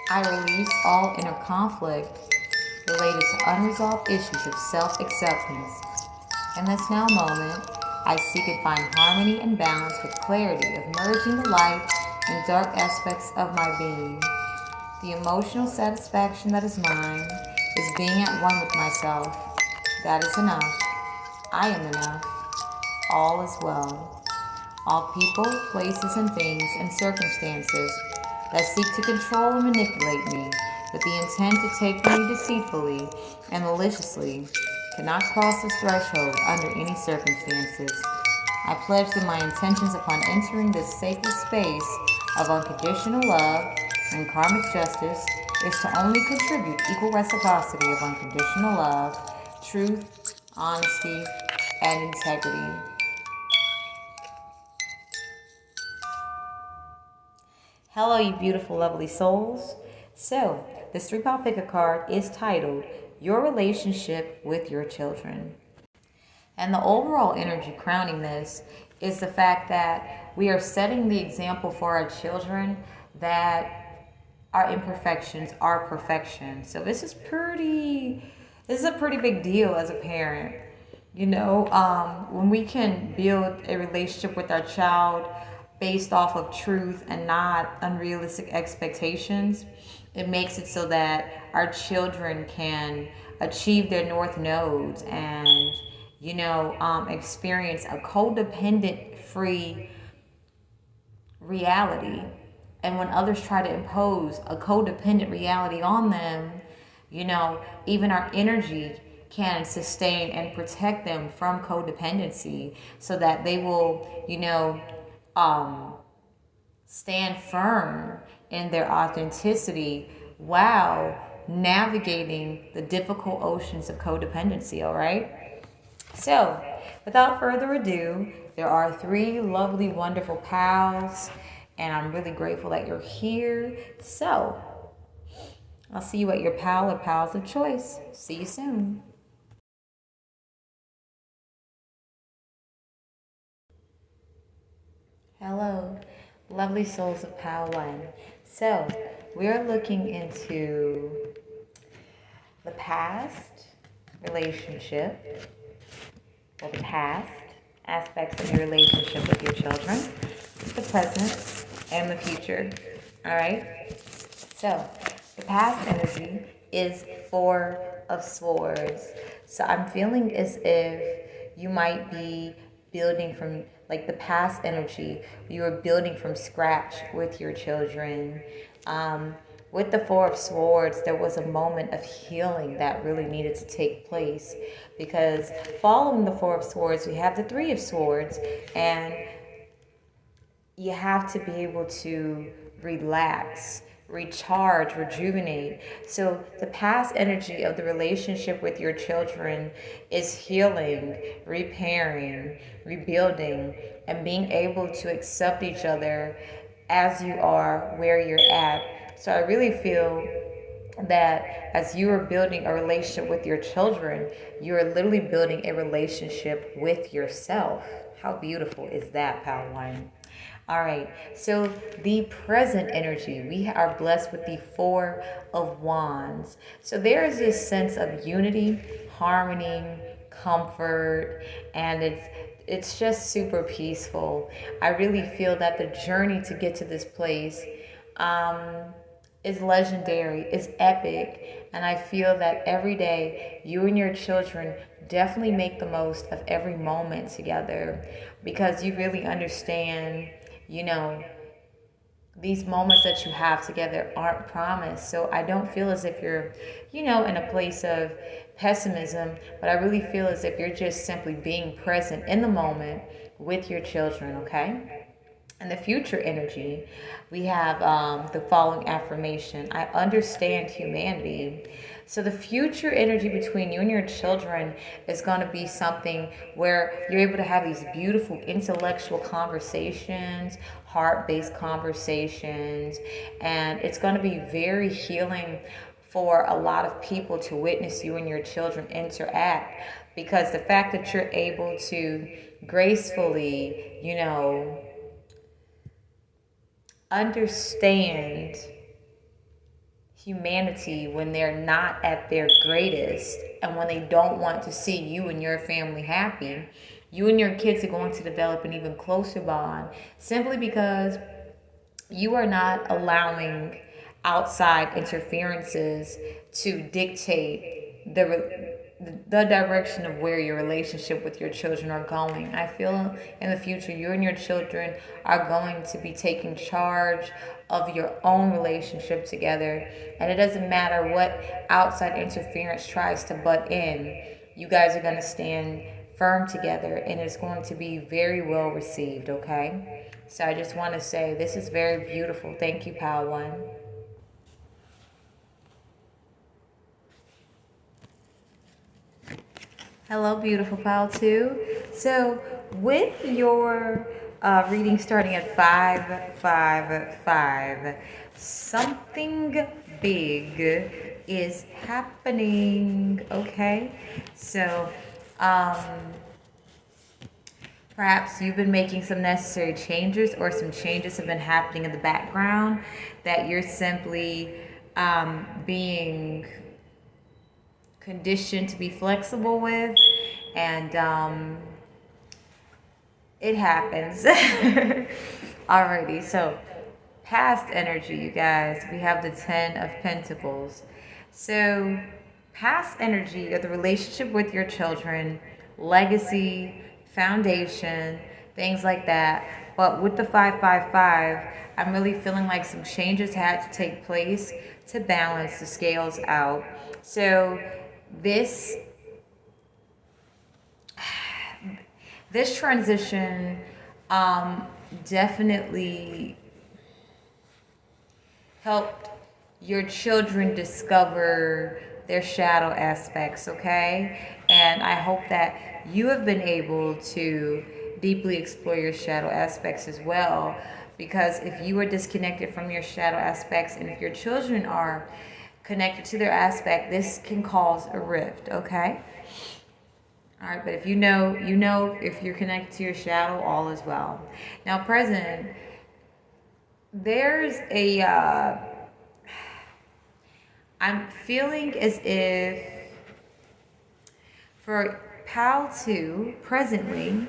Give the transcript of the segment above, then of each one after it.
I release all inner conflict related to unresolved issues of self-acceptance. In this now moment, I seek and find harmony and balance with clarity of merging the light and dark aspects of my being. The emotional satisfaction that is mine is being at one with myself. That is enough. I am enough. All is well. All people, places, and things and circumstances that seek to control and manipulate me with the intent to take from me deceitfully and maliciously cannot cross this threshold under any circumstances. I pledge that my intentions upon entering this sacred space of unconditional love and karmic justice is to only contribute equal reciprocity of unconditional love, truth, honesty, and integrity. Hello, you beautiful, lovely souls. So, this 3-pile pick a card is titled Your Relationship with Your Children. And the overall energy crowning this is the fact that we are setting the example for our children that our imperfections are perfection. So this is a pretty big deal as a parent. When we can build a relationship with our child based off of truth and not unrealistic expectations, it makes it so that our children can achieve their north nodes and experience a codependent free reality. And when others try to impose a codependent reality on them, even our energy can sustain and protect them from codependency so that they will, stand firm in their authenticity while navigating the difficult oceans of codependency, all right? So, without further ado, there are 3 lovely, wonderful pals, and I'm really grateful that you're here. So, I'll see you at your pal or pals of choice. See you soon. Hello, lovely souls of Pal 1. So, we're looking into the past relationship, or the past aspects of your relationship with your children, the present, and the future. All right? So, the past energy is 4 of Swords. So, I'm feeling as if you might be building from, like, the past energy, you are building from scratch with your children. With the 4 of Swords, there was a moment of healing that really needed to take place, because following the 4 of Swords, we have the 3 of Swords, and you have to be able to relax, recharge, rejuvenate. So the past energy of the relationship with your children is healing, repairing, rebuilding, and being able to accept each other as you are, where you're at. So I really feel that as you are building a relationship with your children, you are literally building a relationship with yourself. How beautiful is that, Pal 1? All right, so the present energy, we are blessed with the 4 of Wands. So there is this sense of unity, harmony, comfort, and it's just super peaceful. I really feel that the journey to get to this place is legendary, is epic, and I feel that every day you and your children definitely make the most of every moment together, because you really understand, these moments that you have together aren't promised. So I don't feel as if you're, in a place of pessimism, but I really feel as if you're just simply being present in the moment with your children, okay? And the future energy, we have the following affirmation: I understand humanity. So the future energy between you and your children is going to be something where you're able to have these beautiful intellectual conversations, heart-based conversations, and it's going to be very healing for a lot of people to witness you and your children interact, because the fact that you're able to gracefully, understand humanity when they're not at their greatest and when they don't want to see you and your family happy, you and your kids are going to develop an even closer bond simply because you are not allowing outside interferences to dictate the direction of where your relationship with your children are going. I feel in the future you and your children are going to be taking charge of your own relationship together, and it doesn't matter what outside interference tries to butt in. You guys are going to stand firm together, and it's going to be very well received, okay? So I just want to say this is very beautiful. Thank you, Pal One. Hello, beautiful Pal 2. So with your reading starting at 555, something big is happening, okay? So perhaps you've been making some necessary changes, or some changes have been happening in the background that you're simply being conditioned to be flexible with, and it happens. Alrighty, so past energy, you guys, we have the 10 of Pentacles. So past energy of the relationship with your children, legacy, foundation, things like that. But with the 555, I'm really feeling like some changes had to take place to balance the scales out. So this transition definitely helped your children discover their shadow aspects, okay? And I hope that you have been able to deeply explore your shadow aspects as well, because if you are disconnected from your shadow aspects, and if your children are connected to their aspect, this can cause a rift, okay? All right, but if you know if you're connected to your shadow, all is well. Now, present, there's a, I'm feeling as if for Pal 2, presently,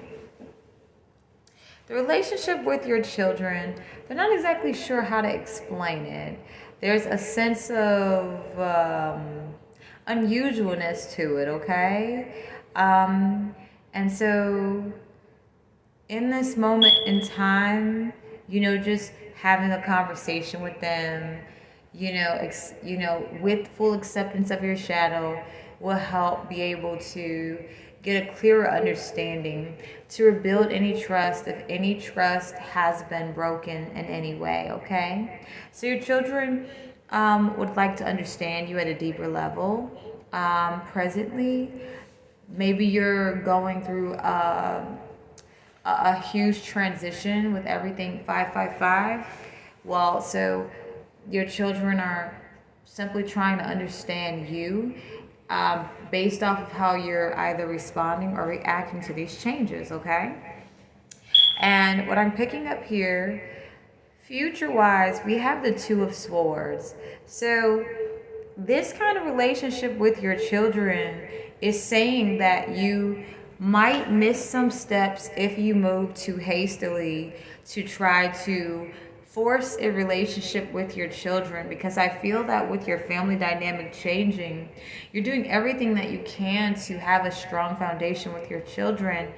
the relationship with your children, they're not exactly sure how to explain it. There's a sense of unusualness to it, okay? And so in this moment in time, just having a conversation with them, with full acceptance of your shadow will help be able to get a clearer understanding, to rebuild any trust if any trust has been broken in any way, okay? So your children would like to understand you at a deeper level. Presently, maybe you're going through a huge transition with everything 555. Well, so your children are simply trying to understand you based off of how you're either responding or reacting to these changes, okay? And what I'm picking up here, future-wise, we have the Two of Swords. So this kind of relationship with your children is saying that you might miss some steps if you move too hastily to try to force a relationship with your children, because I feel that with your family dynamic changing, you're doing everything that you can to have a strong foundation with your children,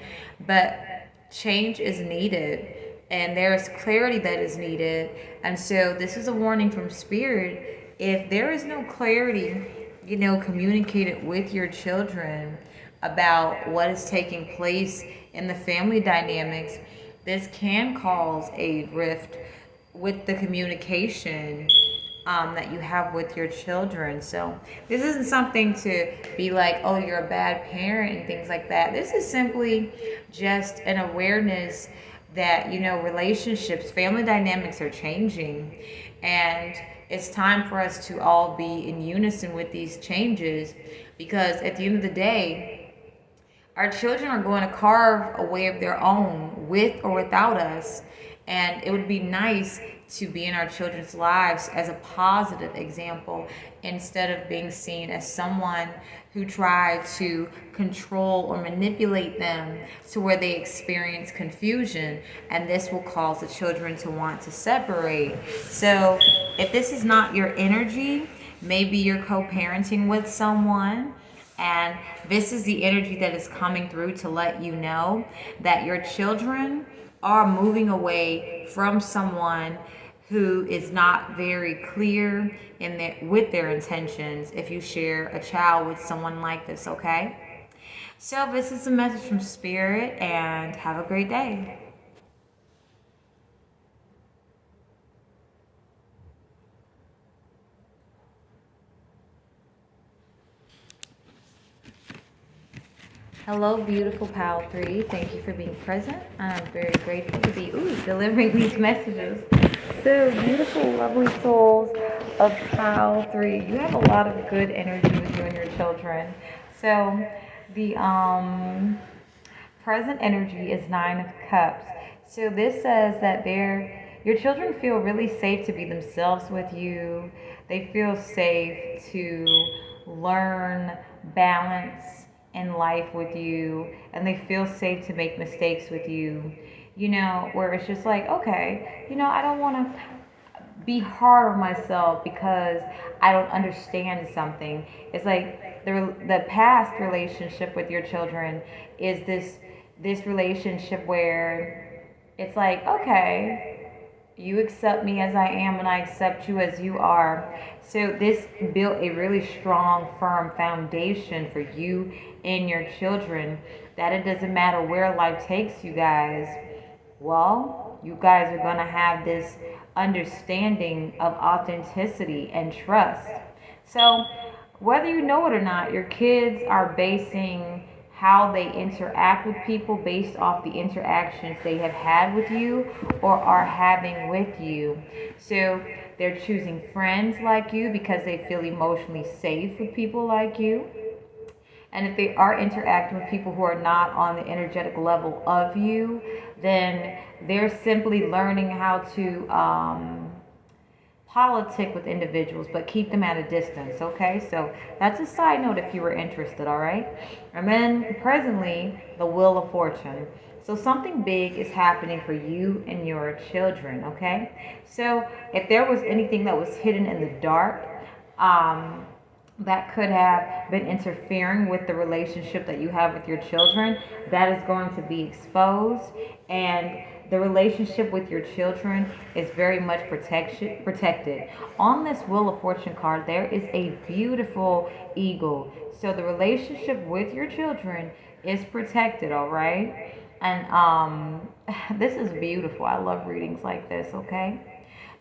but change is needed and there is clarity that is needed. And so this is a warning from Spirit. If there is no clarity, communicated with your children about what is taking place in the family dynamics, this can cause a rift with the communication that you have with your children. So this isn't something to be like, oh, you're a bad parent and things like that. This is simply just an awareness that, relationships, family dynamics are changing, and it's time for us to all be in unison with these changes, because at the end of the day, our children are going to carve a way of their own with or without us. And it would be nice to be in our children's lives as a positive example instead of being seen as someone who tried to control or manipulate them to where they experience confusion, and this will cause the children to want to separate. So if this is not your energy, maybe you're co-parenting with someone, and this is the energy that is coming through to let you know that your children are moving away from someone who is not very clear with their intentions if you share a child with someone like this, okay? So this is a message from Spirit, and have a great day. Hello, beautiful Pal 3. Thank you for being present. I'm very grateful to be delivering these messages. So, beautiful, lovely souls of Pal 3. You have a lot of good energy with you and your children. So, the present energy is 9 of Cups. So, this says that your children feel really safe to be themselves with you. They feel safe to learn balance in life with you, and they feel safe to make mistakes with you, where it's just like, okay, I don't want to be hard on myself because I don't understand something. It's like the past relationship with your children is this relationship where it's like, okay, you accept me as I am and I accept you as you are. So this built a really strong, firm foundation for you and your children, that it doesn't matter where life takes you guys. Well, you guys are going to have this understanding of authenticity and trust. So whether you know it or not, your kids are basing how they interact with people based off the interactions they have had with you or are having with you. So they're choosing friends like you because they feel emotionally safe with people like you. And if they are interacting with people who are not on the energetic level of you, then they're simply learning how to politic with individuals, but keep them at a distance, okay? So that's a side note if you were interested, all right? And then presently, the Wheel of Fortune. So something big is happening for you and your children, okay? So if there was anything that was hidden in the dark, that could have been interfering with the relationship that you have with your children, that is going to be exposed. And the relationship with your children is very much protected. On this Wheel of Fortune card, there is a beautiful eagle. So the relationship with your children is protected, all right? And this is beautiful. I love readings like this, okay?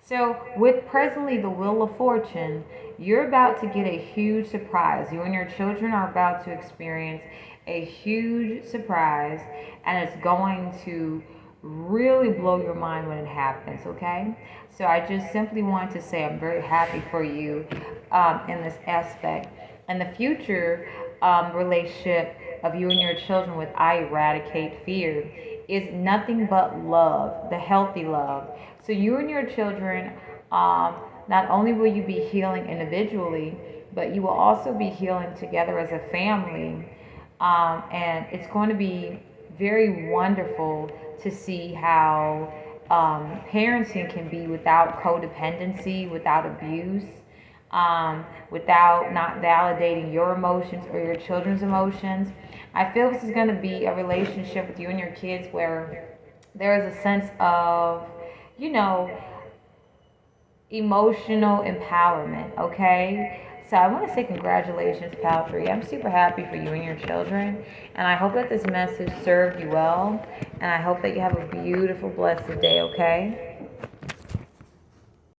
So with presently the Wheel of Fortune, you're about to get a huge surprise. You and your children are about to experience a huge surprise, and it's going to really blow your mind when it happens, okay? So I just simply want to say I'm very happy for you in this aspect. And the future relationship of you and your children with I Eradicate Fear is nothing but love, the healthy love. So you and your children, not only will you be healing individually, but you will also be healing together as a family. And it's going to be very wonderful to see how parenting can be without codependency, without abuse, without not validating your emotions or your children's emotions. I feel this is going to be a relationship with you and your kids where there is a sense of, emotional empowerment, okay? So I want to say congratulations, Pal 3. I'm super happy for you and your children, and I hope that this message served you well, and I hope that you have a beautiful, blessed day, okay?